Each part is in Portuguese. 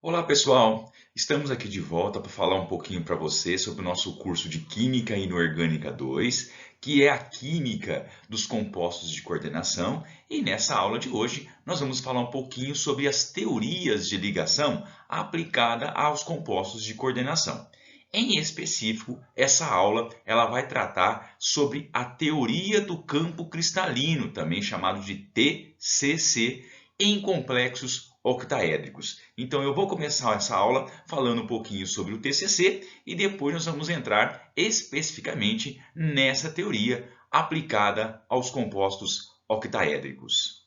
Olá, pessoal! Estamos aqui de volta para falar um pouquinho para você sobre o nosso curso de Química Inorgânica 2, que é a química dos compostos de coordenação. E nessa aula de hoje, nós vamos falar um pouquinho sobre as teorias de ligação aplicada aos compostos de coordenação. Em específico, essa aula ela vai tratar sobre a teoria do campo cristalino, também chamado de TCC, em complexos octaédricos. Então eu vou começar essa aula falando um pouquinho sobre o TCC e depois nós vamos entrar especificamente nessa teoria aplicada aos compostos octaédricos.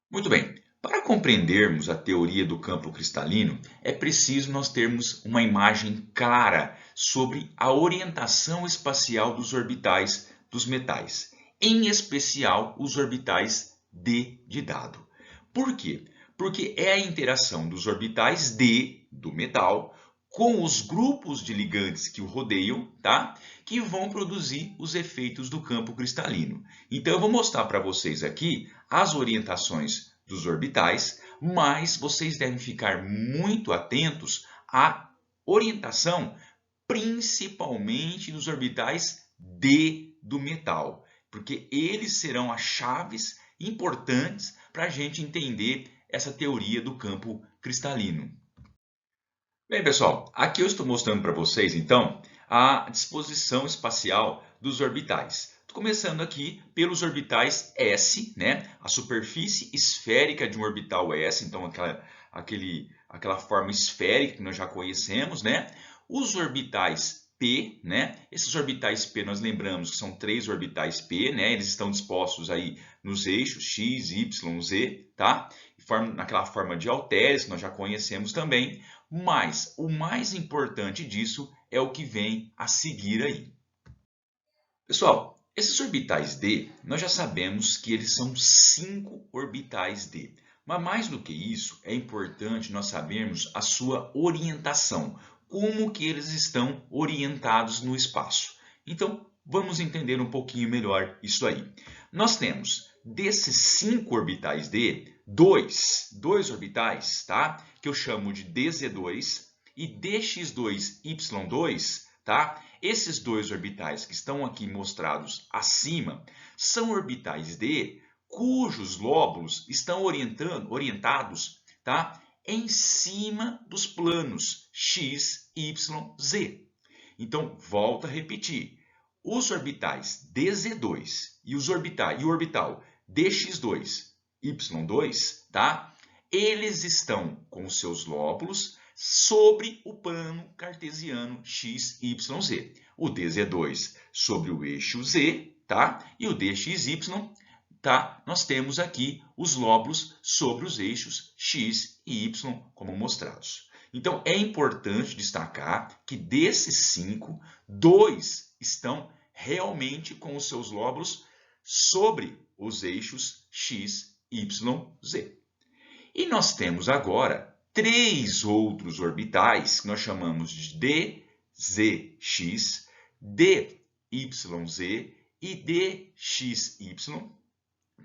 Muito bem, para compreendermos a teoria do campo cristalino, é preciso nós termos uma imagem clara sobre a orientação espacial dos orbitais dos metais, em especial os orbitais d de dado. Por quê? Porque é a interação dos orbitais d do metal com os grupos de ligantes que o rodeiam, tá? Que vão produzir os efeitos do campo cristalino. Então eu vou mostrar para vocês aqui as orientações dos orbitais, mas vocês devem ficar muito atentos à orientação, principalmente dos orbitais d do metal, porque eles serão as chaves importantes para a gente entender essa teoria do campo cristalino. Bem, pessoal, aqui eu estou mostrando para vocês, então, a disposição espacial dos orbitais. Estou começando aqui pelos orbitais S, né? A superfície esférica de um orbital S, então aquela forma esférica que nós já conhecemos, né? Os orbitais P, né? Esses orbitais P nós lembramos que são três orbitais P, né? Eles estão dispostos aí nos eixos X, Y, Z, tá? Naquela forma de halteres que nós já conhecemos também. Mas o mais importante disso é o que vem a seguir aí. Pessoal, esses orbitais d, nós já sabemos que eles são 5 orbitais d. Mas mais do que isso, é importante nós sabermos a sua orientação, como que eles estão orientados no espaço. Então, vamos entender um pouquinho melhor isso aí. Nós temos, desses 5 orbitais d, dois orbitais, tá? Que eu chamo de dz2 e dx2y2, tá? Esses dois orbitais que estão aqui mostrados acima são orbitais d cujos lóbulos estão orientados, tá? Em cima dos planos x, y, z. Então, volto a repetir. Os orbitais dz2 e o orbital dx2, y2, tá? Eles estão com os seus lóbulos sobre o plano cartesiano x, y, z. O dz2 sobre o eixo z, tá? E o dxy, tá? Nós temos aqui os lóbulos sobre os eixos x e y, como mostrados. Então, é importante destacar que desses 5, 2 estão realmente com os seus lóbulos sobre os eixos x, y, z. E nós temos agora 3 outros orbitais que nós chamamos de dzx, dyz e dxy.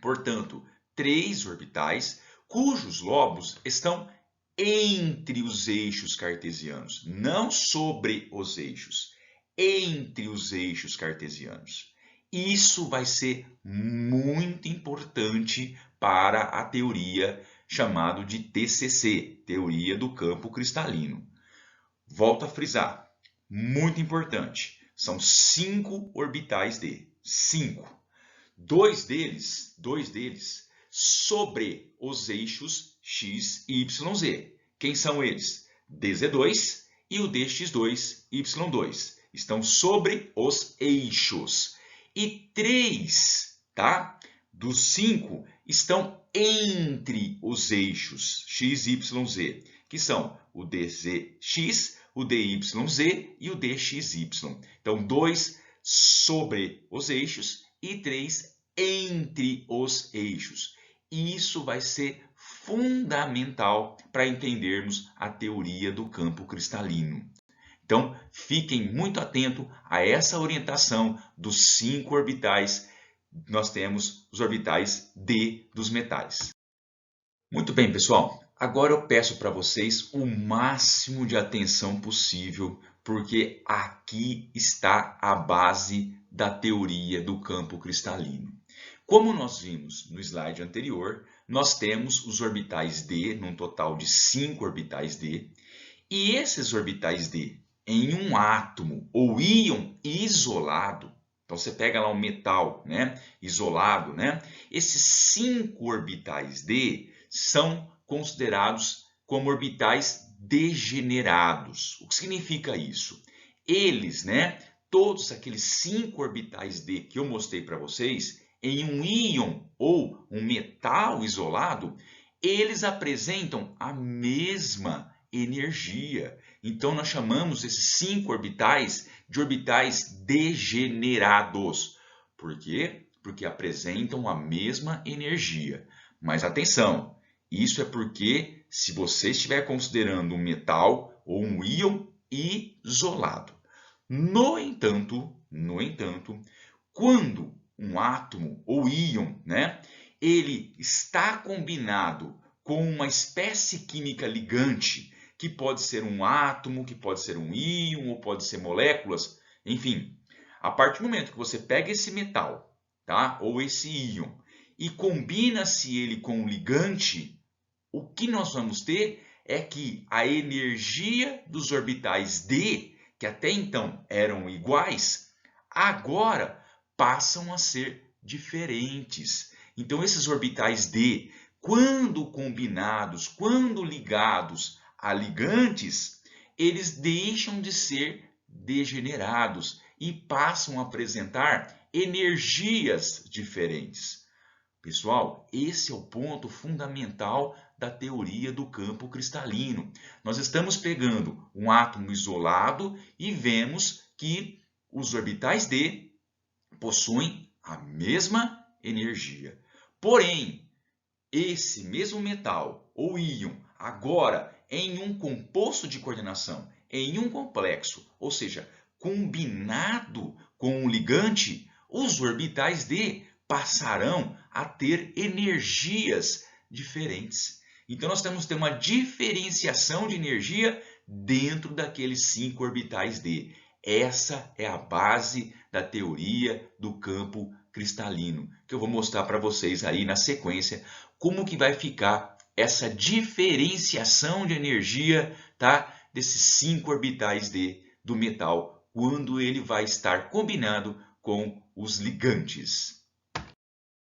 Portanto, 3 orbitais cujos lóbulos estão entre os eixos cartesianos, não sobre os eixos, entre os eixos cartesianos. Isso vai ser muito importante para a teoria chamada de TCC, Teoria do Campo Cristalino. Volto a frisar, muito importante, são 5 orbitais d, 5. Dois deles sobre os eixos x, y, z. Quem são eles? dz2 e o dx2, y2. Estão sobre os eixos. E 3, tá? Dos 5 estão entre os eixos x, y, z, que são o dzx, o dyz e o dxy. Então, 2 sobre os eixos e 3 entre os eixos. Isso vai ser fundamental para entendermos a teoria do campo cristalino. Então, fiquem muito atentos a essa orientação dos 5 orbitais. Nós temos os orbitais d dos metais. Muito bem, pessoal. Agora eu peço para vocês o máximo de atenção possível, porque aqui está a base da teoria do campo cristalino. Como nós vimos no slide anterior, nós temos os orbitais d, num total de 5 orbitais d, e esses orbitais d em um átomo ou íon isolado, então você pega lá um metal, né, isolado, né, esses 5 orbitais d são considerados como orbitais degenerados. O que significa isso? Eles, né, todos aqueles 5 orbitais d que eu mostrei para vocês, em um íon ou um metal isolado, eles apresentam a mesma energia. Então, nós chamamos esses 5 orbitais de orbitais degenerados. Por quê? Porque apresentam a mesma energia. Mas atenção, isso é porque se você estiver considerando um metal ou um íon isolado. No entanto, quando um átomo ou íon, né, ele está combinado com uma espécie química ligante, que pode ser um átomo, que pode ser um íon, ou pode ser moléculas, enfim. A partir do momento que você pega esse metal, tá, ou esse íon, e combina-se ele com um ligante, o que nós vamos ter é que a energia dos orbitais d, que até então eram iguais, agora passam a ser diferentes. Então, esses orbitais d, quando combinados, quando ligados a ligantes, eles deixam de ser degenerados e passam a apresentar energias diferentes. Pessoal, esse é o ponto fundamental da teoria do campo cristalino. Nós estamos pegando um átomo isolado e vemos que os orbitais d possuem a mesma energia. Porém, esse mesmo metal ou íon, agora em um composto de coordenação, em um complexo, ou seja, combinado com um ligante, os orbitais d passarão a ter energias diferentes. Então, nós temos que ter uma diferenciação de energia dentro daqueles 5 orbitais d. Essa é a base da teoria do campo cristalino, que eu vou mostrar para vocês aí na sequência como que vai ficar essa diferenciação de energia, tá, desses 5 orbitais d do metal quando ele vai estar combinado com os ligantes.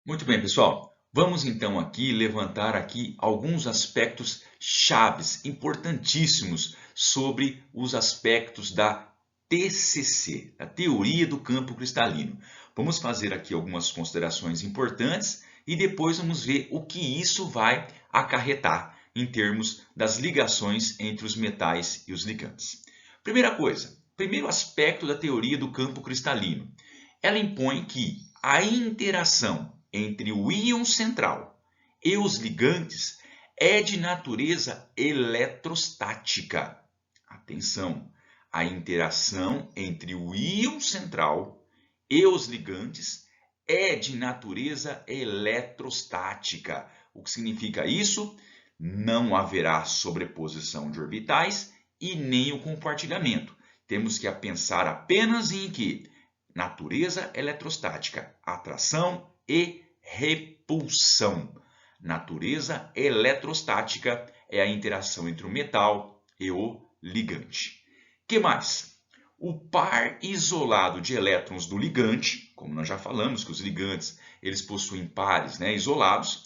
Muito bem, pessoal. Vamos então aqui levantar aqui alguns aspectos chaves, importantíssimos sobre os aspectos da TCC, a teoria do campo cristalino. Vamos fazer aqui algumas considerações importantes e depois vamos ver o que isso vai acarretar em termos das ligações entre os metais e os ligantes. Primeira coisa, primeiro aspecto da teoria do campo cristalino. Ela impõe que a interação entre o íon central e os ligantes é de natureza eletrostática. Atenção, a interação entre o íon central e os ligantes é de natureza eletrostática. O que significa isso? Não haverá sobreposição de orbitais e nem o compartilhamento. Temos que pensar apenas em que? Natureza eletrostática, atração e repulsão. Natureza eletrostática é a interação entre o metal e o ligante. Que mais? O par isolado de elétrons do ligante, como nós já falamos que os ligantes eles possuem pares, né, isolados,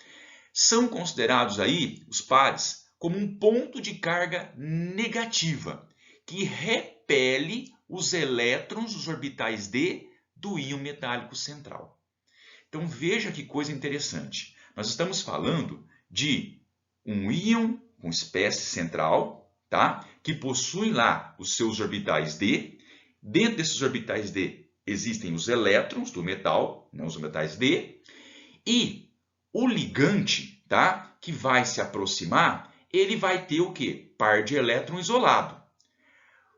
são considerados aí os pares como um ponto de carga negativa que repele os elétrons dos orbitais d do íon metálico central. Então veja que coisa interessante. Nós estamos falando de um íon com espécie central, tá? Que possui lá os seus orbitais d. Dentro desses orbitais d existem os elétrons do metal, né, os metais d. E o ligante, tá? Que vai se aproximar, ele vai ter o quê? Par de elétron isolado.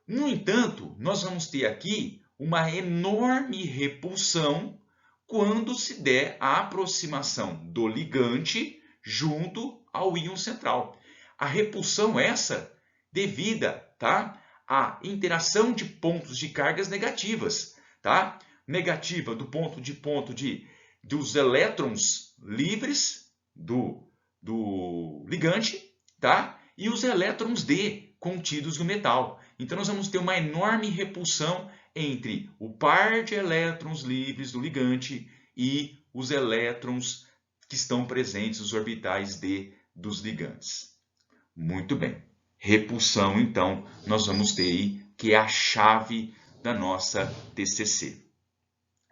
No entanto, nós vamos ter aqui uma enorme repulsão quando se der a aproximação do ligante junto ao íon central. A repulsão essa devida, tá, à interação de pontos de cargas negativas, tá? Negativa do ponto dos elétrons livres do ligante, tá? E os elétrons D contidos no metal. Então nós vamos ter uma enorme repulsão entre o par de elétrons livres do ligante e os elétrons que estão presentes nos orbitais D dos ligantes. Muito bem. Repulsão, então, nós vamos ter aí que é a chave da nossa TCC.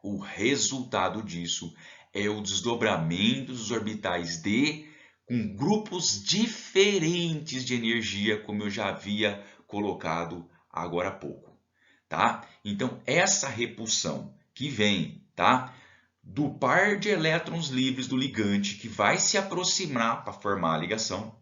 O resultado disso é o desdobramento dos orbitais D com grupos diferentes de energia, como eu já havia colocado agora há pouco, tá? Então, essa repulsão que vem, tá, do par de elétrons livres do ligante que vai se aproximar para formar a ligação,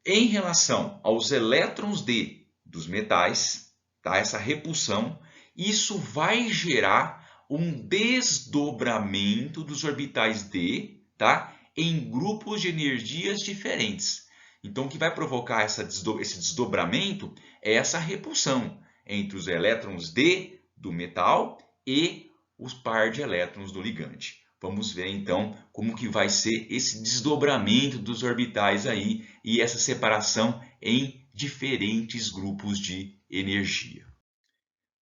em relação aos elétrons D dos metais, tá, essa repulsão, isso vai gerar um desdobramento dos orbitais D, tá, em grupos de energias diferentes. Então, o que vai provocar esse desdobramento é essa repulsão entre os elétrons D do metal e os par de elétrons do ligante. Vamos ver então como que vai ser esse desdobramento dos orbitais aí e essa separação em diferentes grupos de energia.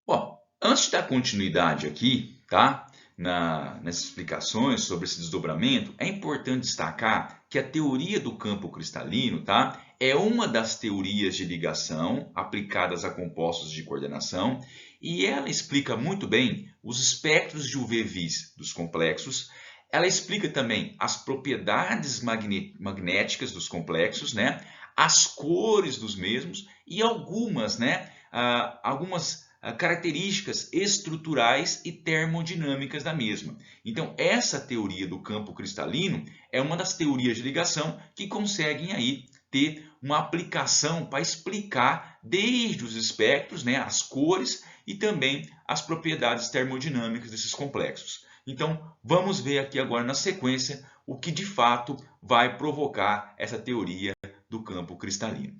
Bom, antes de dar continuidade aqui, tá? Nessas explicações sobre esse desdobramento, é importante destacar que a teoria do campo cristalino, tá, é uma das teorias de ligação aplicadas a compostos de coordenação e ela explica muito bem os espectros de UV-Vis dos complexos. Ela explica também as propriedades magnéticas dos complexos, né, as cores dos mesmos e algumas características estruturais e termodinâmicas da mesma. Então, essa teoria do campo cristalino é uma das teorias de ligação que conseguem aí ter uma aplicação para explicar desde os espectros, né, as cores e também as propriedades termodinâmicas desses complexos. Então, vamos ver aqui agora na sequência o que de fato vai provocar essa teoria do campo cristalino.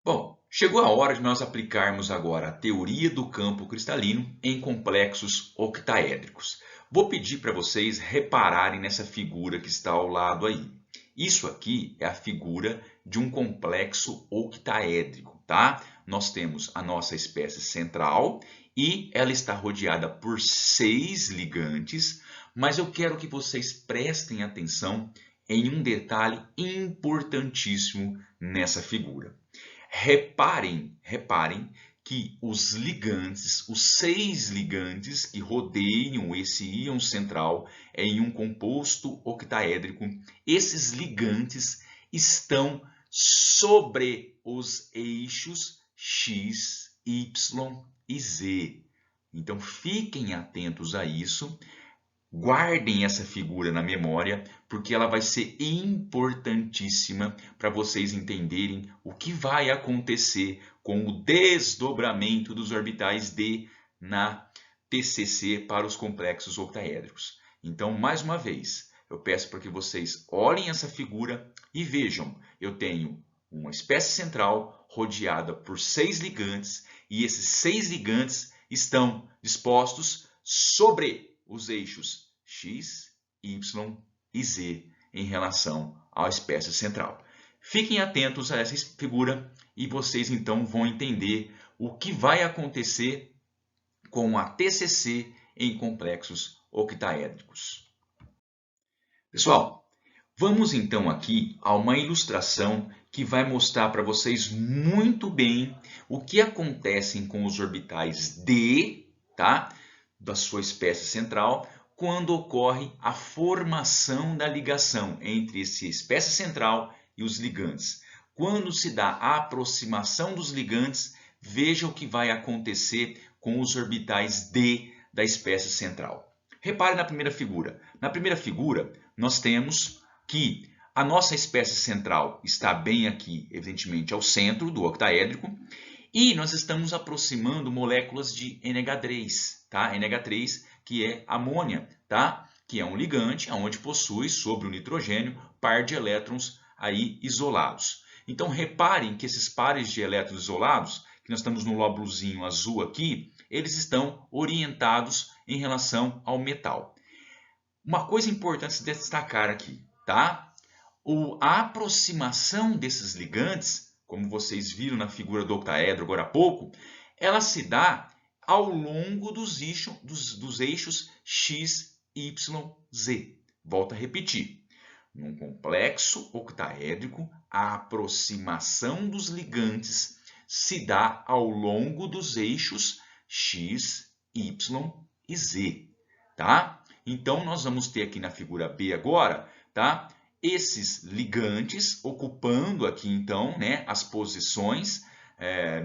Bom, chegou a hora de nós aplicarmos agora a teoria do campo cristalino em complexos octaédricos. Vou pedir para vocês repararem nessa figura que está ao lado aí. Isso aqui é a figura de um complexo octaédrico, tá? Nós temos a nossa espécie central e ela está rodeada por 6 ligantes, mas eu quero que vocês prestem atenção em um detalhe importantíssimo nessa figura. Reparem que os ligantes, os 6 ligantes que rodeiam esse íon central em um composto octaédrico, esses ligantes estão sobre os eixos X, Y e Z. Então fiquem atentos a isso. Guardem essa figura na memória, porque ela vai ser importantíssima para vocês entenderem o que vai acontecer com o desdobramento dos orbitais D na TCC para os complexos octaédricos. Então, mais uma vez, eu peço para que vocês olhem essa figura e vejam, eu tenho uma espécie central rodeada por 6 ligantes e esses 6 ligantes estão dispostos sobre os eixos X, Y e Z em relação à espécie central. Fiquem atentos a essa figura e vocês então vão entender o que vai acontecer com a TCC em complexos octaédricos. Pessoal, vamos então aqui a uma ilustração que vai mostrar para vocês muito bem o que acontece com os orbitais D, tá? Da sua espécie central, quando ocorre a formação da ligação entre essa espécie central e os ligantes. Quando se dá a aproximação dos ligantes, veja o que vai acontecer com os orbitais D da espécie central. Repare na primeira figura. Na primeira figura, nós temos que a nossa espécie central está bem aqui, evidentemente, ao centro do octaédrico, e nós estamos aproximando moléculas de NH3, tá? NH3, que é amônia, tá? Que é um ligante onde possui sobre o nitrogênio par de elétrons aí isolados. Então reparem que esses pares de elétrons isolados, que nós estamos no lóbulozinho azul aqui, eles estão orientados em relação ao metal. Uma coisa importante se destacar aqui, tá? A aproximação desses ligantes, como vocês viram na figura do octaedro agora há pouco, ela se dá ao longo dos eixos X, Y, Z. Volto a repetir. Num complexo octaédrico, a aproximação dos ligantes se dá ao longo dos eixos X, Y e Z. Tá? Então, nós vamos ter aqui na figura B agora, tá? Esses ligantes ocupando aqui, então, né, as posições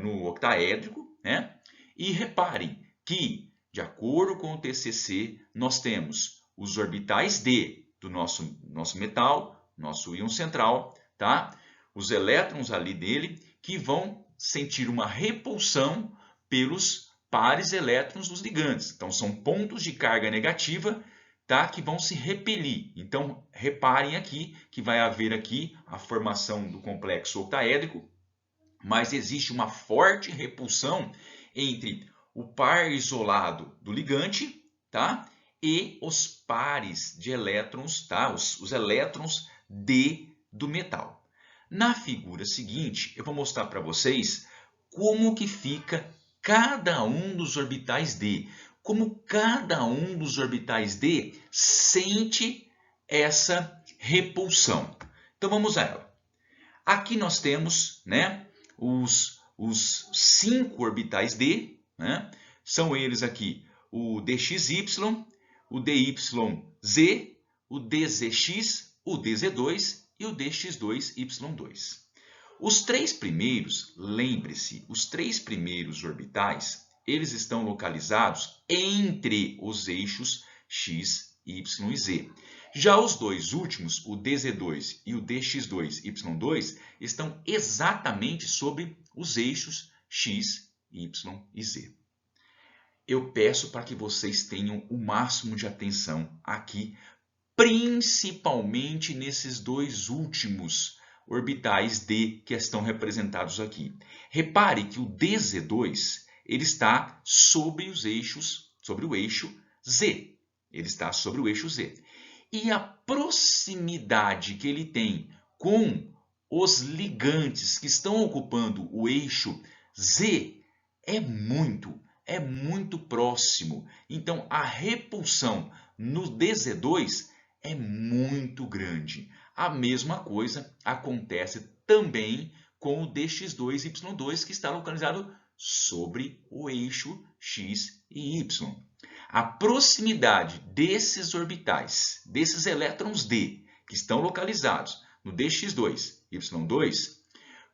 no octaédrico, né? E reparem que, de acordo com o TCC, nós temos os orbitais D do nosso metal, nosso íon central, tá? Os elétrons ali dele que vão sentir uma repulsão pelos pares elétrons dos ligantes. Então, são pontos de carga negativa, tá, que vão se repelir. Então, reparem aqui que vai haver aqui a formação do complexo octaédrico, mas existe uma forte repulsão entre o par isolado do ligante, tá, e os pares de elétrons, tá, os elétrons D do metal. Na figura seguinte, eu vou mostrar para vocês como que fica cada um dos orbitais D, como cada um dos orbitais D sente essa repulsão. Então vamos a ela. Aqui nós temos, né, os 5 orbitais D, né? São eles aqui o DXY, o DYZ, o DZX, o DZ2 e o DX2Y2. Os 3 primeiros, lembre-se, os 3 primeiros orbitais, eles estão localizados entre os eixos X, Y e Z. Já os 2 últimos, o DZ2 e o DX2Y2, estão exatamente sobre os eixos X, Y e Z. Eu peço para que vocês tenham o máximo de atenção aqui, principalmente nesses 2 últimos orbitais D que estão representados aqui. Repare que o DZ2 ele está sobre o eixo Z. Ele está sobre o eixo Z. E a proximidade que ele tem com os ligantes que estão ocupando o eixo Z é muito próximo. Então, a repulsão no DZ2 é muito grande. A mesma coisa acontece também com o DX2Y2, que está localizado sobre o eixo X e Y. A proximidade desses orbitais, desses elétrons D, que estão localizados no DX2, Y2,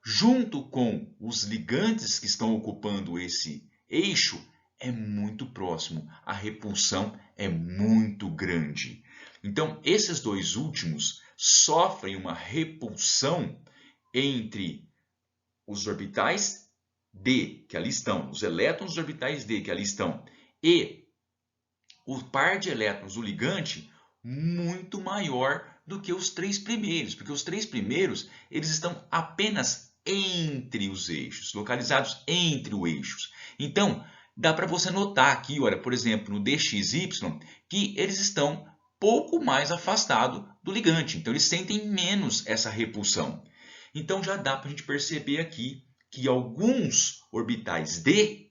junto com os ligantes que estão ocupando esse eixo, é muito próximo. A repulsão é muito grande. Então, esses 2 últimos sofrem uma repulsão entre os orbitais D, que ali estão, os elétrons dos orbitais D, que ali estão, e o par de elétrons do ligante muito maior do que os 3 primeiros, porque os 3 primeiros eles estão apenas entre os eixos, localizados entre os eixos. Então, dá para você notar aqui, olha, por exemplo, no DXY, que eles estão pouco mais afastados do ligante, então eles sentem menos essa repulsão. Então já dá para a gente perceber aqui que alguns orbitais D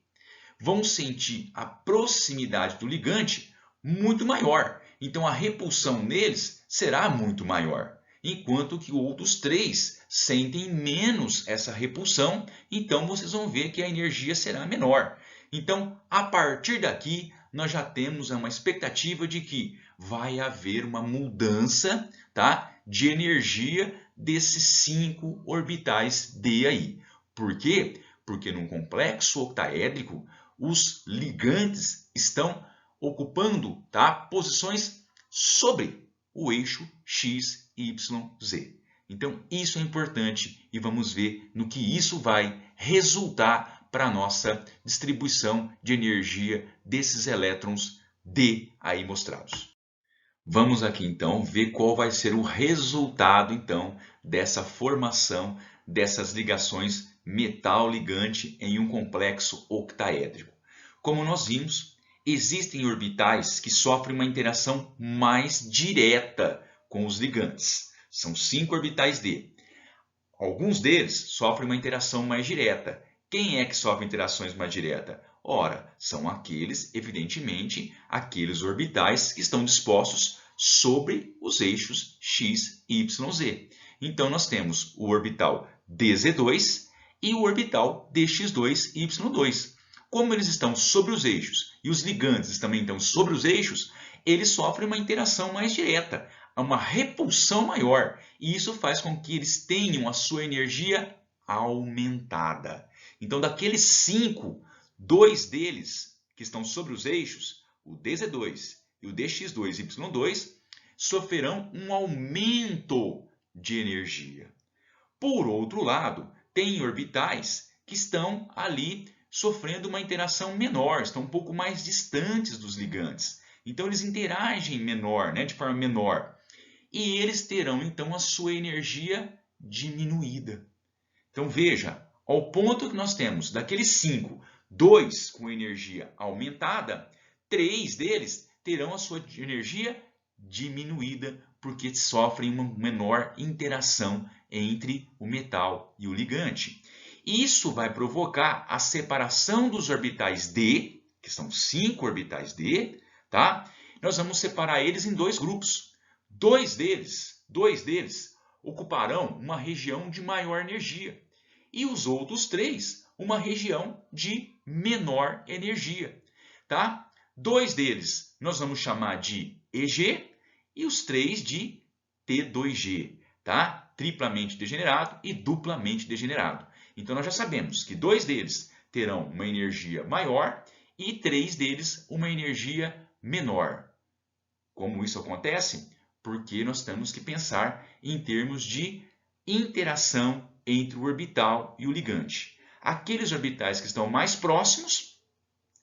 vão sentir a proximidade do ligante muito maior. Então a repulsão neles será muito maior, enquanto que outros 3 sentem menos essa repulsão, então vocês vão ver que a energia será menor. Então, a partir daqui, nós já temos uma expectativa de que vai haver uma mudança, tá, de energia desses 5 orbitais D aí. Por quê? Porque num complexo octaédrico, os ligantes estão ocupando, tá, posições sobre o eixo X, Y, Z. Então, isso é importante e vamos ver no que isso vai resultar para a nossa distribuição de energia desses elétrons D aí mostrados. Vamos aqui então ver qual vai ser o resultado então dessa formação dessas ligações metal-ligante em um complexo octaédrico. Como nós vimos, existem orbitais que sofrem uma interação mais direta com os ligantes. São 5 orbitais D. Alguns deles sofrem uma interação mais direta. Quem é que sofre interações mais diretas? Ora, são aqueles, evidentemente, aqueles orbitais que estão dispostos sobre os eixos x, y, z. Então, nós temos o orbital dz2 e o orbital dx2, y2. Como eles estão sobre os eixos e os ligantes também estão sobre os eixos, eles sofrem uma interação mais direta, uma repulsão maior, e isso faz com que eles tenham a sua energia aumentada. Então, daqueles 5, 2 deles que estão sobre os eixos, o dz2 e o dx2 e y2, sofrerão um aumento de energia. Por outro lado, tem orbitais que estão ali sofrendo uma interação menor, estão um pouco mais distantes dos ligantes. Então, eles interagem menor, de forma menor. E eles terão, então, a sua energia diminuída. Então, veja, ao ponto que nós temos, daqueles 5, 2 com energia aumentada, 3 deles terão a sua energia diminuída, porque sofrem uma menor interação entre o metal e o ligante. Isso vai provocar a separação dos orbitais D, que são 5 orbitais D, tá? Nós vamos separar eles em 2 grupos. Dois deles ocuparão uma região de maior energia e os outros 3 uma região de menor energia, tá? 2 deles nós vamos chamar de EG e os 3 de T2G, tá? Triplamente degenerado e duplamente degenerado. Então nós já sabemos que 2 deles terão uma energia maior e 3 deles uma energia menor. Como isso acontece? Porque nós temos que pensar em termos de interação entre o orbital e o ligante. Aqueles orbitais que estão mais próximos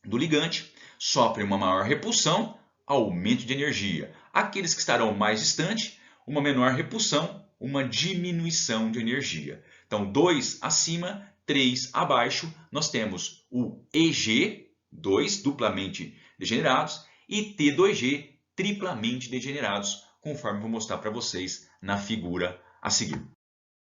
do ligante sofrem uma maior repulsão, aumento de energia. Aqueles que estarão mais distantes, uma menor repulsão, uma diminuição de energia. Então, 2 acima, 3 abaixo, nós temos o EG, 2 duplamente degenerados, e T2G, triplamente degenerados, conforme vou mostrar para vocês na figura a seguir.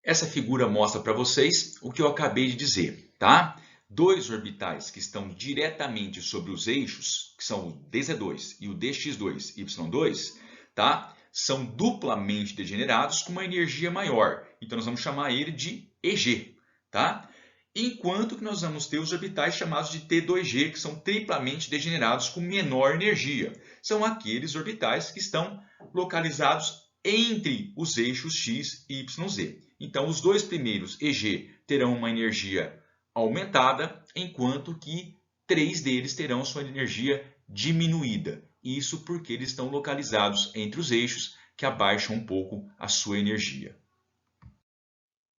Essa figura mostra para vocês o que eu acabei de dizer, tá? 2 orbitais que estão diretamente sobre os eixos, que são o dz2 e o dx2, y2, tá? São duplamente degenerados com uma energia maior. Então, nós vamos chamar ele de EG, tá? Enquanto que nós vamos ter os orbitais chamados de T2G, que são triplamente degenerados com menor energia. São aqueles orbitais que estão localizados entre os eixos x, y, z. Então, os 2 primeiros, EG, terão uma energia aumentada, enquanto que 3 deles terão sua energia diminuída. Isso porque eles estão localizados entre os eixos, que abaixam um pouco a sua energia.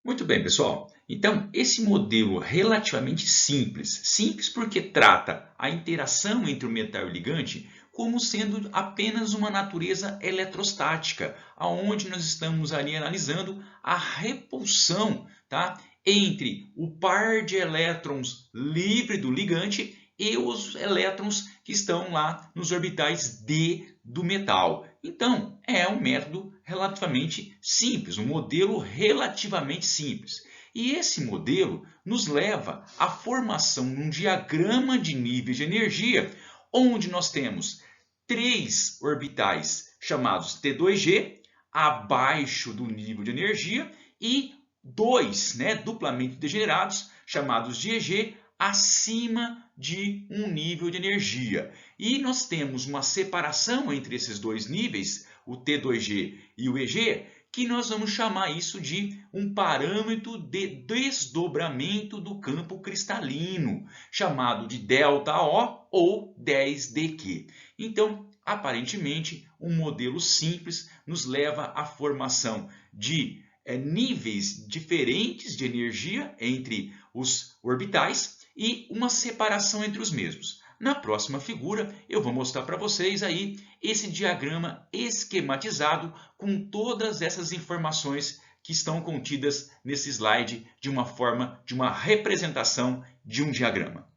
Muito bem, pessoal. Então, esse modelo relativamente simples porque trata a interação entre o metal e o ligante como sendo apenas uma natureza eletrostática, onde nós estamos ali analisando a repulsão, tá, entre o par de elétrons livre do ligante e os elétrons que estão lá nos orbitais D do metal. Então, é um método relativamente simples, um modelo relativamente simples. E esse modelo nos leva à formação de um diagrama de níveis de energia, onde nós temos 3 orbitais chamados T2G, abaixo do nível de energia, e 2 duplamente degenerados, chamados de EG, acima de um nível de energia. E nós temos uma separação entre esses 2 níveis, o T2G e o EG, que nós vamos chamar isso de um parâmetro de desdobramento do campo cristalino, chamado de ΔO ou 10dQ. Então, aparentemente, um modelo simples nos leva à formação de níveis diferentes de energia entre os orbitais e uma separação entre os mesmos. Na próxima figura, eu vou mostrar para vocês aí esse diagrama esquematizado com todas essas informações que estão contidas nesse slide de uma forma, de uma representação de um diagrama.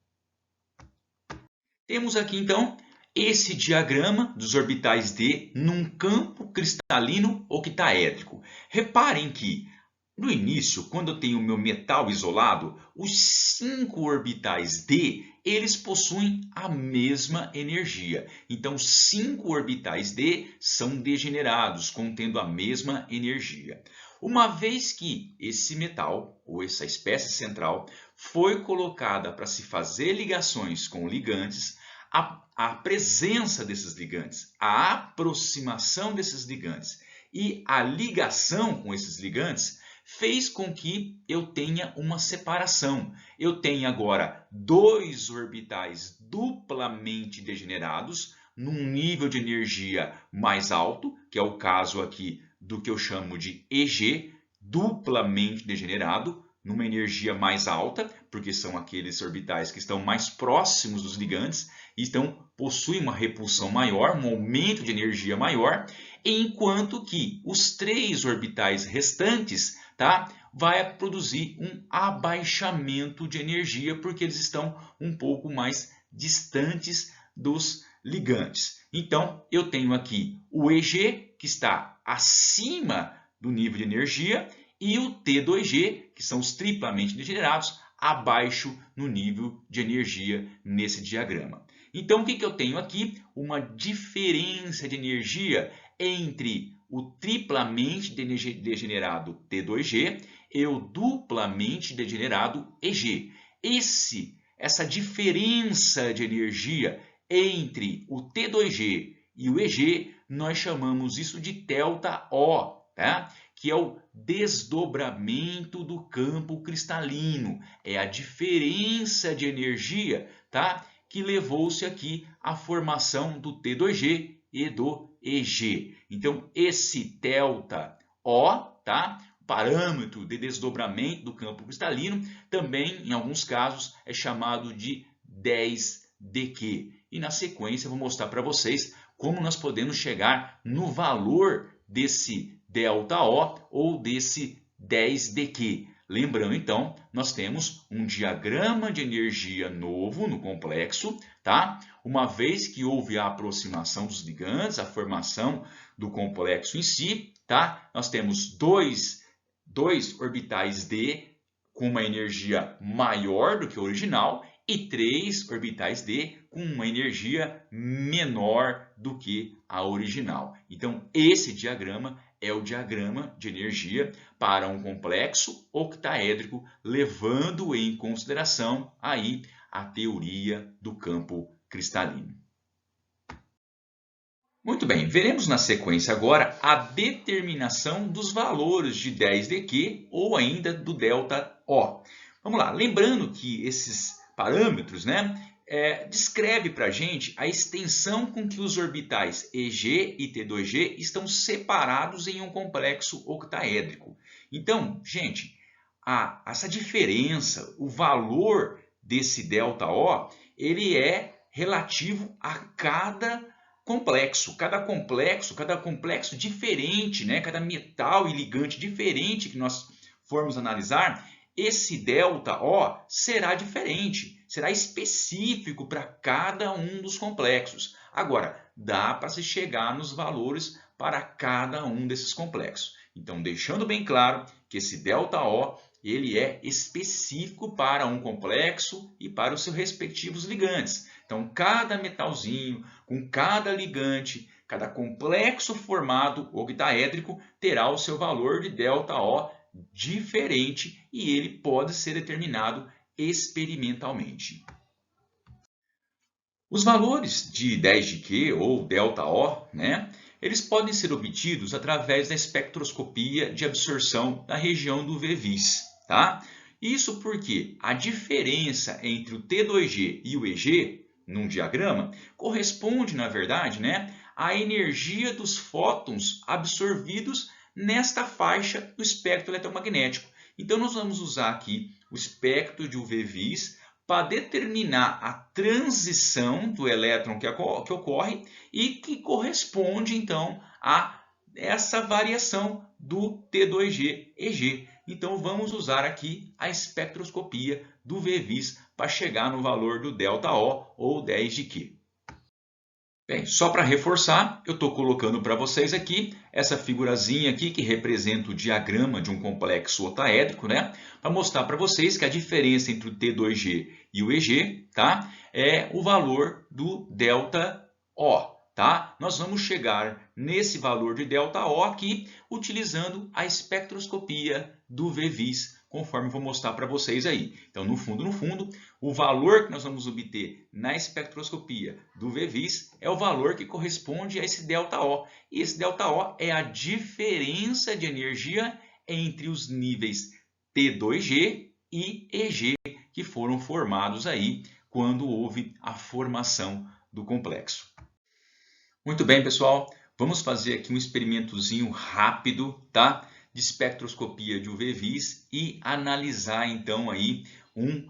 Temos aqui então esse diagrama dos orbitais D num campo cristalino octaédrico. Reparem que no início, quando eu tenho o meu metal isolado, os 5 orbitais D, eles possuem a mesma energia. Então, 5 orbitais D são degenerados, contendo a mesma energia. Uma vez que esse metal, ou essa espécie central, foi colocada para se fazer ligações com ligantes, a presença desses ligantes, a aproximação desses ligantes e a ligação com esses ligantes fez com que eu tenha uma separação. Eu tenho agora 2 orbitais duplamente degenerados, num nível de energia mais alto, que é o caso aqui do que eu chamo de EG, duplamente degenerado, numa energia mais alta, porque são aqueles orbitais que estão mais próximos dos ligantes, então possuem uma repulsão maior, um aumento de energia maior, enquanto que os 3 orbitais restantes, tá, vai produzir um abaixamento de energia, porque eles estão um pouco mais distantes dos ligantes. Então, eu tenho aqui o EG, que está acima do nível de energia, e o T2G, que são os triplamente degenerados, abaixo no nível de energia nesse diagrama. Então, o que eu tenho aqui? Uma diferença de energia entre o triplamente degenerado T2G e o duplamente degenerado EG. Essa diferença de energia entre o T2G e o EG, nós chamamos isso de ΔO, tá? Que é o desdobramento do campo cristalino. É a diferença de energia, tá, que levou-se aqui à formação do T2G e do EG. Então, esse ΔO, tá, parâmetro de desdobramento do campo cristalino, também, em alguns casos, é chamado de 10dQ. E na sequência, eu vou mostrar para vocês como nós podemos chegar no valor desse ΔO ou desse 10dQ. Lembrando, então, nós temos um diagrama de energia novo no complexo, tá? Uma vez que houve a aproximação dos ligantes, a formação do complexo em si, tá? Nós temos dois orbitais D com uma energia maior do que o original e 3 orbitais D com uma energia menor do que a original. Então, esse diagrama é o diagrama de energia para um complexo octaédrico, levando em consideração aí a teoria do campo cristalino. Muito bem, veremos na sequência agora a determinação dos valores de 10dQ ou ainda do ΔO. Vamos lá, lembrando que esses parâmetros, né, descreve para a gente a extensão com que os orbitais EG e T2G estão separados em um complexo octaédrico. Então, gente, essa diferença, o valor desse ΔO, ele é relativo a cada complexo, cada complexo diferente, né? Cada metal e ligante diferente que nós formos analisar, esse ΔO será diferente, será específico para cada um dos complexos. Agora, dá para se chegar nos valores para cada um desses complexos. Então, deixando bem claro que esse ΔO ele é específico para um complexo e para os seus respectivos ligantes. Então, cada metalzinho, com cada ligante, cada complexo formado octaédrico terá o seu valor de ΔO diferente e ele pode ser determinado experimentalmente. Os valores de 10dQ ou ΔO, né, eles podem ser obtidos através da espectroscopia de absorção da região do VVIS. Tá? Isso porque a diferença entre o T2G e o EG, num diagrama, corresponde, na verdade, né, à energia dos fótons absorvidos nesta faixa do espectro eletromagnético. Então, nós vamos usar aqui o espectro de UV-Vis para determinar a transição do elétron que ocorre e que corresponde, então, a essa variação do T2G-EG. Então, vamos usar aqui a espectroscopia do VVIS para chegar no valor do ΔO, ou 10 de Q. Bem, só para reforçar, eu estou colocando para vocês aqui essa figurazinha aqui que representa o diagrama de um complexo otaédrico, né? Para mostrar para vocês que a diferença entre o T2G e o EG, tá? É o valor do ΔO, tá? Nós vamos chegar nesse valor de ΔO aqui utilizando a espectroscopia do VVIS, conforme eu vou mostrar para vocês aí. Então, no fundo, o valor que nós vamos obter na espectroscopia do VVIS é o valor que corresponde a esse ΔO. E esse ΔO é a diferença de energia entre os níveis T2G e EG que foram formados aí quando houve a formação do complexo. Muito bem, pessoal. Vamos fazer aqui um experimentozinho rápido, tá? De espectroscopia de UV-Vis e analisar então aí um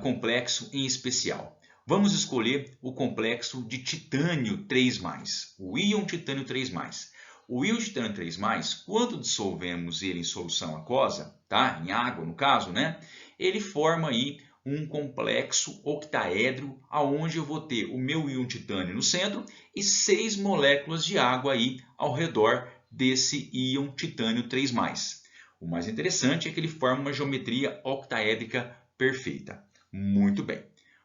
complexo em especial. Vamos escolher o complexo de titânio 3+, o íon titânio 3+. O íon titânio 3+, quando dissolvemos ele em solução aquosa, tá? Em água no caso, né? Ele forma aí um complexo octaédrico, aonde eu vou ter o meu íon titânio no centro e 6 moléculas de água aí ao redor desse íon titânio 3+. O mais interessante é que ele forma uma geometria octaédrica perfeita. Muito bem.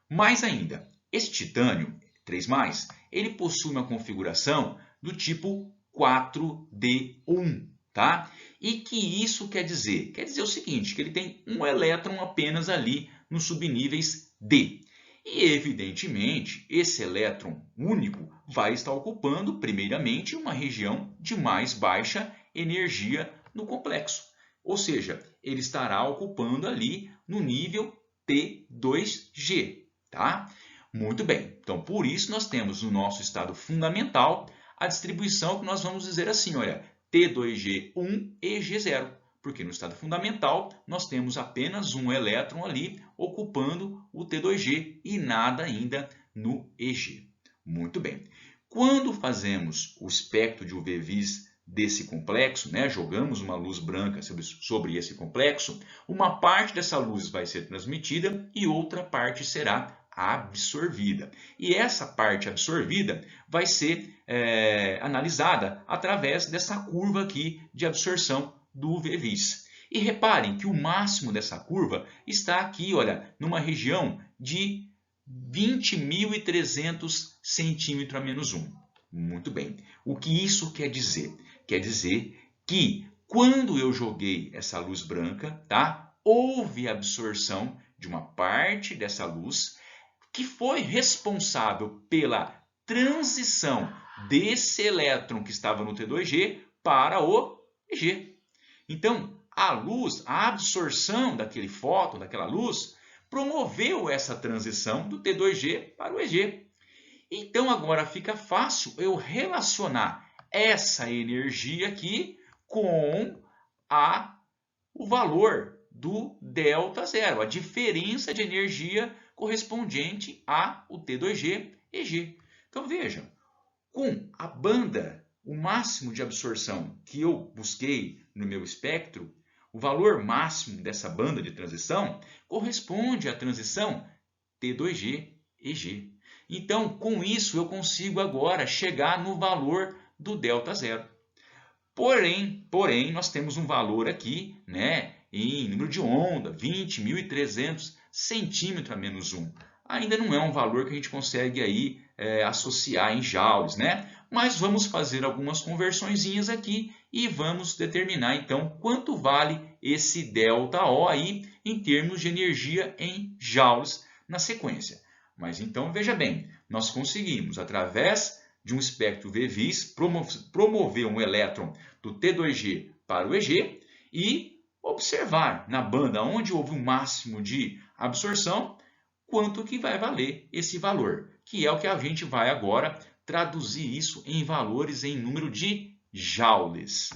Mais ainda, esse titânio 3+, ele possui uma configuração do tipo 4D1, tá? E que isso quer dizer? Quer dizer o seguinte, que ele tem um elétron apenas ali nos subníveis D. E, evidentemente, esse elétron único vai estar ocupando, primeiramente, uma região de mais baixa energia no complexo. Ou seja, ele estará ocupando ali no nível T2G, tá? Muito bem. Então, por isso, nós temos no nosso estado fundamental a distribuição que nós vamos dizer assim, olha, T2G1 e G0. Porque no estado fundamental nós temos apenas um elétron ali ocupando o T2G e nada ainda no EG. Muito bem. Quando fazemos o espectro de UV-Vis desse complexo, né, jogamos uma luz branca sobre esse complexo, uma parte dessa luz vai ser transmitida e outra parte será absorvida. E essa parte absorvida vai ser analisada através dessa curva aqui de absorção do UV-Vis. E reparem que o máximo dessa curva está aqui, olha, numa região de 20.300 centímetros a menos 1. Muito bem. O que isso quer dizer? Quer dizer que quando eu joguei essa luz branca, tá, houve absorção de uma parte dessa luz que foi responsável pela transição desse elétron que estava no T2G para o EG. Então, a luz, a absorção daquele fóton, daquela luz, promoveu essa transição do T2G para o EG. Então, agora fica fácil eu relacionar essa energia aqui com o valor do ΔO, a diferença de energia correspondente ao T2G EG. Então, vejam, com a banda, o máximo de absorção que eu busquei no meu espectro, o valor máximo dessa banda de transição corresponde à transição T2G-EG. Então, com isso, eu consigo agora chegar no valor do ΔO. Porém, nós temos um valor aqui, né, em número de onda, 20.300 centímetros a menos 1. Ainda não é um valor que a gente consegue aí, associar em joules, né? Mas vamos fazer algumas conversõezinhas aqui e vamos determinar então quanto vale esse ΔO aí em termos de energia em joules na sequência. Mas então veja bem, nós conseguimos através de um espectro UV-Vis promover um elétron do T2G para o EG e observar na banda onde houve um máximo de absorção quanto que vai valer esse valor, que é o que a gente vai agora traduzir isso em valores em número de joules.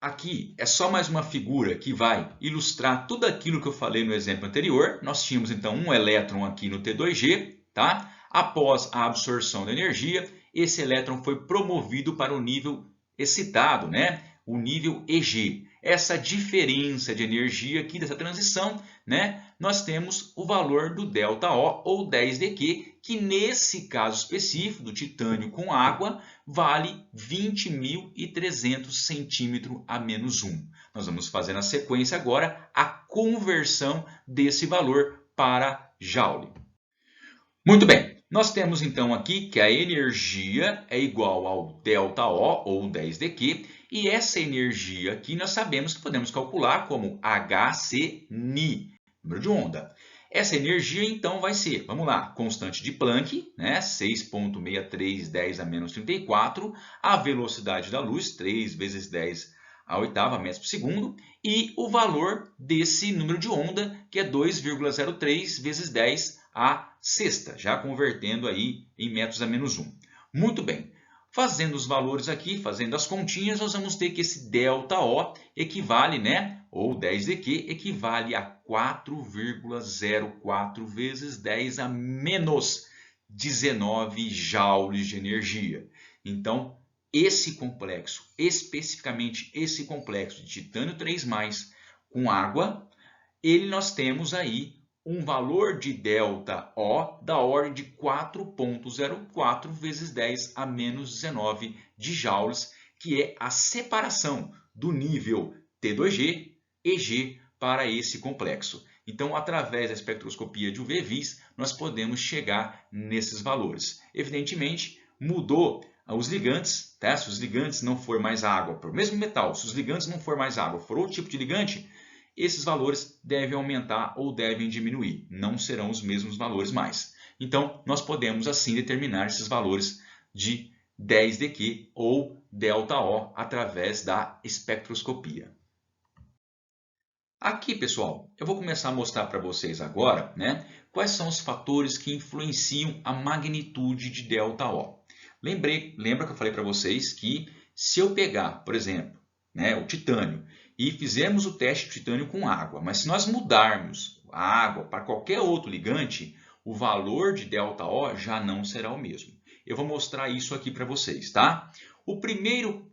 aqui é só mais uma figura que vai ilustrar tudo aquilo que eu falei no exemplo anterior. Nós tínhamos então um elétron aqui no T2G, tá? Após a absorção da energia, esse elétron foi promovido para o nível excitado, né? O nível EG. Essa diferença de energia aqui dessa transição, né? Nós temos o valor do ΔO, ou 10dQ, que nesse caso específico, do titânio com água, vale 20.300 centímetros a menos 1. Nós vamos fazer na sequência agora a conversão desse valor para Joule. Muito bem, nós temos então aqui que a energia é igual ao ΔO, ou 10dQ, e essa energia aqui nós sabemos que podemos calcular como hc_ni, número de onda. Essa energia, então, vai ser, vamos lá, constante de Planck, né? 6,63 10 a menos 34, a velocidade da luz, 3 vezes 10 a oitava metros por segundo, e o valor desse número de onda, que é 2,03 vezes 10 a sexta, já convertendo aí em metros a menos 1. Muito bem. Fazendo os valores aqui, fazendo as continhas, nós vamos ter que esse ΔO equivale, né, ou 10dQ, equivale a 4,04 vezes 10 a menos 19 joules de energia. Então, esse complexo, especificamente esse complexo de titânio 3+, com água, nós temos aí um valor de ΔO da ordem de 4,04 vezes 10 a menos 19 de joules, que é a separação do nível T2G, EG, para esse complexo. Então, através da espectroscopia de UV-Vis, nós podemos chegar nesses valores. Evidentemente, mudou os ligantes, tá? Se os ligantes não for mais água, para o mesmo metal, se os ligantes não for mais água, for outro tipo de ligante, esses valores devem aumentar ou devem diminuir, não serão os mesmos valores mais. Então, nós podemos assim determinar esses valores de 10dQ ou ΔO através da espectroscopia. Aqui, pessoal, eu vou começar a mostrar para vocês agora, né, quais são os fatores que influenciam a magnitude de ΔO. Lembra que eu falei para vocês que se eu pegar, por exemplo, né, o titânio, e fizermos o teste de titânio com água, mas se nós mudarmos a água para qualquer outro ligante, o valor de ΔO já não será o mesmo. Eu vou mostrar isso aqui para vocês, tá? O primeiro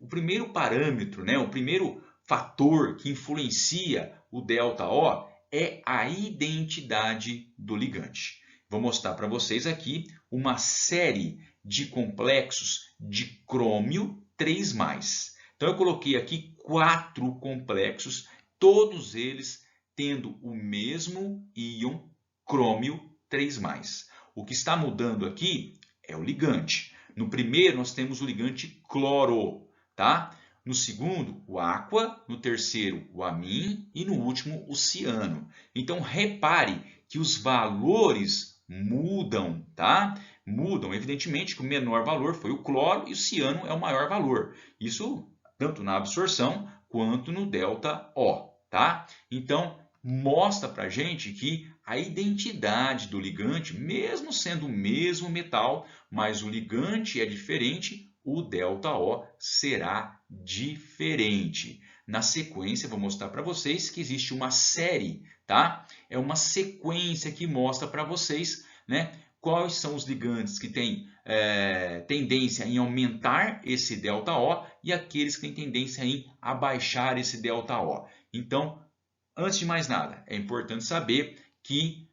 parâmetro, né, o primeiro fator que influencia o ΔO é a identidade do ligante. Vou mostrar para vocês aqui uma série de complexos de crômio 3+. Então, eu coloquei aqui 4 complexos, todos eles tendo o mesmo íon crômio 3+. O que está mudando aqui é o ligante. No primeiro, nós temos o ligante cloro, tá? No segundo, o aqua. No terceiro, o amin. E no último, o ciano. Então, repare que os valores mudam, tá? Mudam, evidentemente, que o menor valor foi o cloro e o ciano é o maior valor. Isso tanto na absorção quanto no ΔO, tá? Então, mostra para a gente que a identidade do ligante, mesmo sendo o mesmo metal, mas o ligante é diferente, o ΔO será diferente. Na sequência, vou mostrar para vocês que existe uma série, tá? É uma sequência que mostra para vocês, né, quais são os ligantes que têm tendência em aumentar esse ΔO e aqueles que têm tendência em abaixar esse ΔO. Então, antes de mais nada, é importante saber que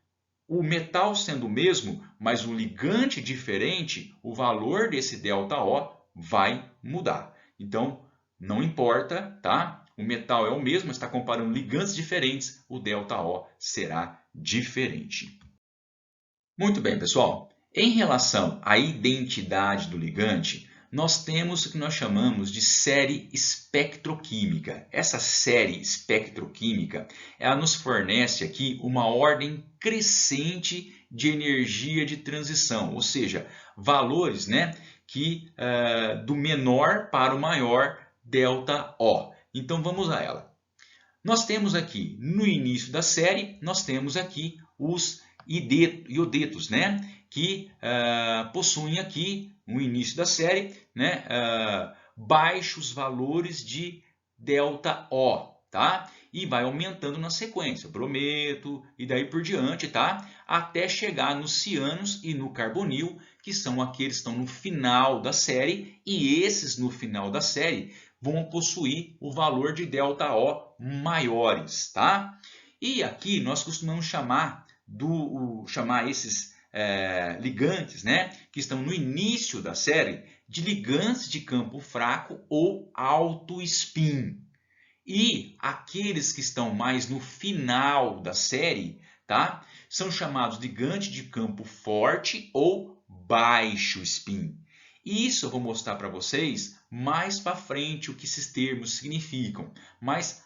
o metal sendo o mesmo, mas o ligante diferente, o valor desse ΔO vai mudar. Então, não importa, tá? O metal é o mesmo, mas está comparando ligantes diferentes, o ΔO será diferente. Muito bem, pessoal. Em relação à identidade do ligante, nós temos o que nós chamamos de série espectroquímica. Essa série espectroquímica, ela nos fornece aqui uma ordem crescente de energia de transição, ou seja, valores, né, do menor para o maior ΔO. Então vamos a ela. Nós temos aqui, no início da série, nós temos aqui os iodetos, né, que possuem aqui, no início da série, né, baixos valores de ΔO, tá? E vai aumentando na sequência, brometo e daí por diante, tá? Até chegar nos cianos e no carbonil, que são aqueles que estão no final da série, e esses no final da série vão possuir o valor de ΔO maiores, tá? E aqui nós costumamos chamar esses ligantes, né, que estão no início da série, de ligantes de campo fraco ou alto spin. E aqueles que estão mais no final da série, tá, são chamados ligantes de campo forte ou baixo spin. Isso eu vou mostrar para vocês mais para frente o que esses termos significam. Mas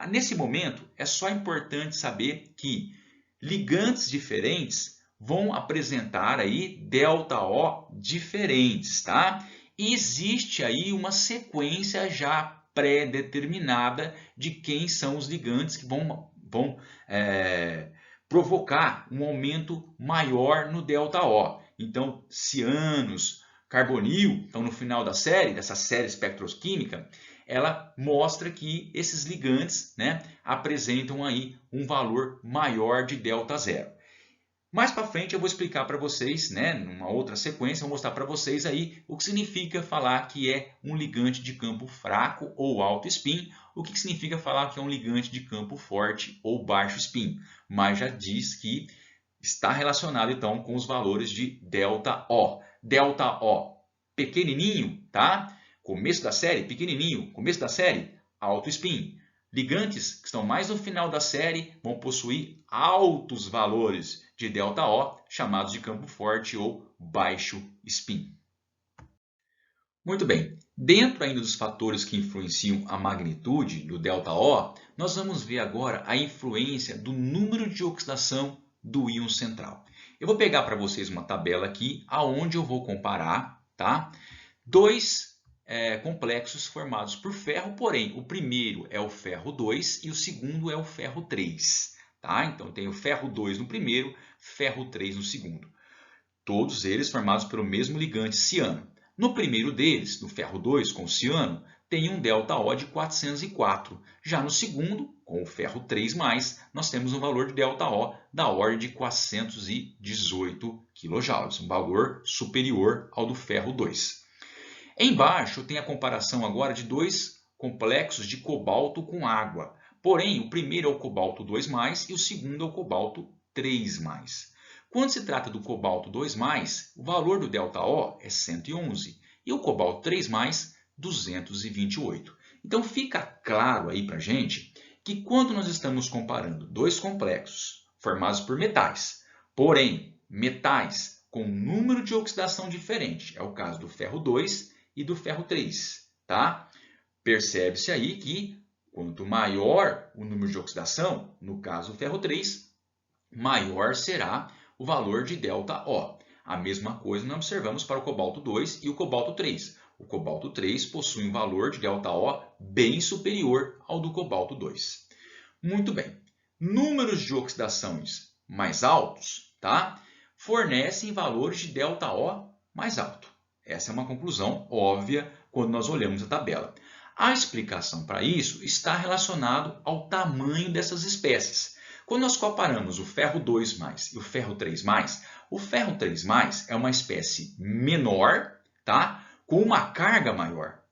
nesse momento é só importante saber que ligantes diferentes vão apresentar aí ΔO diferentes, tá? E existe aí uma sequência já pré-determinada de quem são os ligantes que vão provocar um aumento maior no ΔO. Então, cianos, carbonil, então no final da série, dessa série espectroquímica, ela mostra que esses ligantes, né, apresentam aí um valor maior de ΔO. Mais para frente eu vou explicar para vocês, né, numa outra sequência, eu vou mostrar para vocês aí o que significa falar que é um ligante de campo fraco ou alto spin, o que significa falar que é um ligante de campo forte ou baixo spin, mas já diz que está relacionado então com os valores de ΔO. ΔO pequenininho, tá? Começo da série, pequenininho, começo da série, alto spin. Ligantes que estão mais no final da série vão possuir altos valores de ΔO, chamados de campo forte ou baixo spin. Muito bem, dentro ainda dos fatores que influenciam a magnitude do ΔO, nós vamos ver agora a influência do número de oxidação do íon central. Eu vou pegar para vocês uma tabela aqui, aonde eu vou comparar, tá, dois complexos formados por ferro, porém o primeiro é o ferro 2 e o segundo é o ferro 3. Tá? Então tem o ferro 2 no primeiro, ferro 3 no segundo. Todos eles formados pelo mesmo ligante ciano. No primeiro deles, no ferro 2 com o ciano, tem um ΔO de 404. Já no segundo, com o ferro 3+, nós temos um valor de ΔO da ordem de 418 kJ, um valor superior ao do ferro 2. Embaixo tem a comparação agora de dois complexos de cobalto com água. Porém, o primeiro é o cobalto 2+, e o segundo é o cobalto 3+. Quando se trata do cobalto 2+, o valor do ΔO é 111 e o cobalto 3+, 228. Então fica claro aí para a gente que quando nós estamos comparando dois complexos formados por metais, porém metais com número de oxidação diferente, é o caso do ferro 2 e do ferro 3, tá? Percebe-se aí que quanto maior o número de oxidação, no caso do ferro 3, maior será o valor de ΔO. A mesma coisa nós observamos para o cobalto 2 e o cobalto 3. O cobalto 3 possui um valor de ΔO bem superior ao do cobalto 2. Muito bem. Números de oxidações mais altos, tá, fornecem valores de ΔO mais alto. Essa é uma conclusão óbvia quando nós olhamos a tabela. A explicação para isso está relacionado ao tamanho dessas espécies. Quando nós comparamos o ferro 2+ e o ferro 3+, o ferro 3+ é uma espécie menor, tá, com uma carga maior.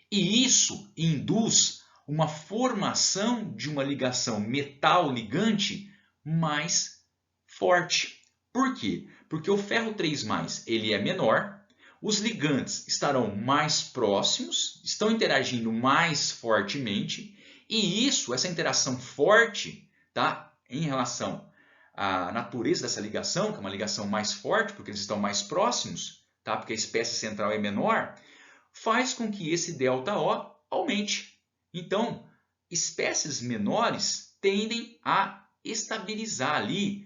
E isso induz uma formação de uma ligação metal-ligante mais forte. Por quê? Porque o ferro 3+ ele é menor, os ligantes estarão mais próximos, estão interagindo mais fortemente, e essa interação forte, tá, em relação à natureza dessa ligação, que é uma ligação mais forte, porque eles estão mais próximos, tá, porque a espécie central é menor, faz com que esse ΔO aumente. Então, espécies menores tendem a estabilizar ali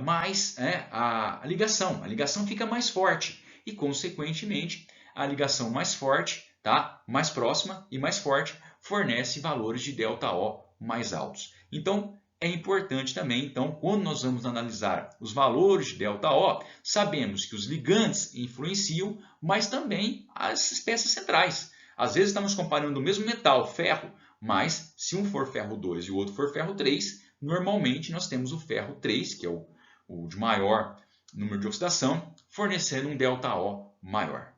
mais a ligação. A ligação fica mais forte e, consequentemente, a ligação mais forte, tá, mais próxima e mais forte, fornece valores de ΔO mais altos. Então, é importante também, então, quando nós vamos analisar os valores de ΔO, sabemos que os ligantes influenciam, mas também as espécies centrais. Às vezes estamos comparando o mesmo metal, ferro, Mas, se um for ferro 2 e o outro for ferro 3, normalmente nós temos o ferro 3, que é o de maior número de oxidação, fornecendo um ΔO maior.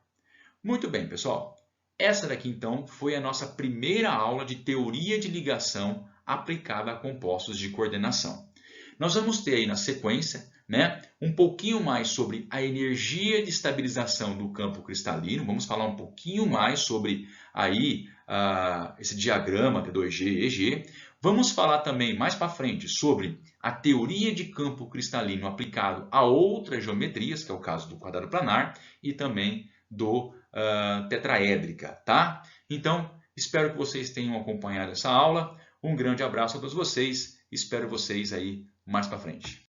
Muito bem, pessoal. Essa daqui, então, foi a nossa primeira aula de teoria de ligação aplicada a compostos de coordenação. Nós vamos ter aí na sequência, né, um pouquinho mais sobre a energia de estabilização do campo cristalino. Vamos falar um pouquinho mais sobre aí, esse diagrama T2G e EG. Vamos falar também mais para frente sobre a teoria de campo cristalino aplicado a outras geometrias, que é o caso do quadrado planar e também do tetraédrica, tá? Então, espero que vocês tenham acompanhado essa aula. Um grande abraço a todos vocês. Espero vocês aí mais para frente.